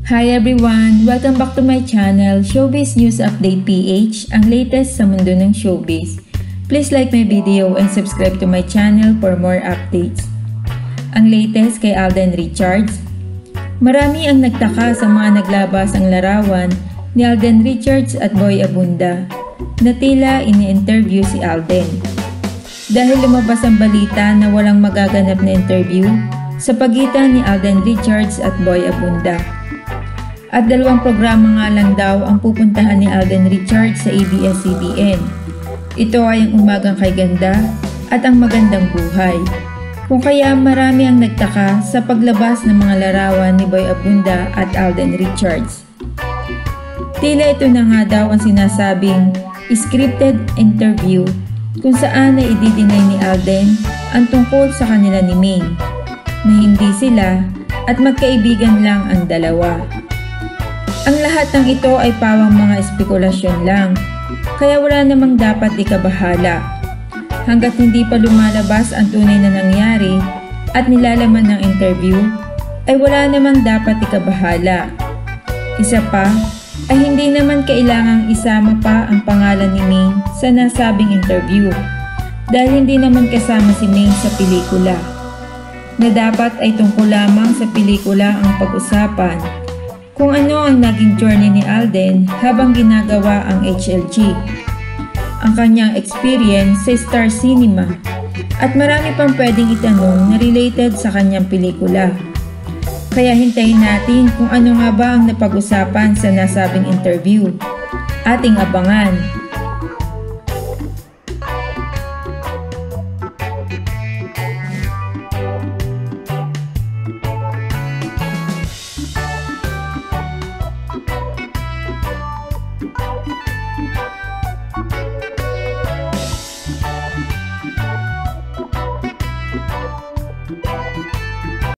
Hi everyone! Welcome back to my channel, Showbiz News Update PH, ang latest sa mundo ng showbiz. Please like my video and subscribe to my channel for more updates. Ang latest kay Alden Richards. Marami ang nagtaka sa mga naglabas ang larawan ni Alden Richards at Boy Abunda na tila ini-interview si Alden. Dahil lumabas ang balita na walang magaganap na interview sa pagitan ni Alden Richards at Boy Abunda. At dalawang programa nga lang daw ang pupuntahan ni Alden Richards sa ABS-CBN. Ito ay ang Umagang Kay Ganda at ang Magandang Buhay. Kung kaya marami ang nagtaka sa paglabas ng mga larawan ni Boy Abunda at Alden Richards. Tila ito na nga daw ang sinasabing scripted interview kung saan ay i-deny ni Alden ang tungkol sa kanila ni Ming, na hindi sila at magkaibigan lang ang dalawa. Ang lahat ng ito ay pawang mga espekulasyon lang, kaya wala namang dapat ikabahala. Hanggat hindi pa lumalabas ang tunay na nangyari at nilalaman ng interview, ay wala namang dapat ikabahala. Isa pa, ay hindi naman kailangang isama pa ang pangalan ni Ming sa nasabing interview, dahil hindi naman kasama si Ming sa pelikula, na dapat ay tungkol lamang sa pelikula ang pag-usapan. Kung ano ang naging journey ni Alden habang ginagawa ang HLG, ang kanyang experience sa Star Cinema, at marami pang pwedeng itanong na related sa kanyang pelikula. Kaya hintayin natin kung ano nga ba ang napag-usapan sa nasabing interview. Ating abangan.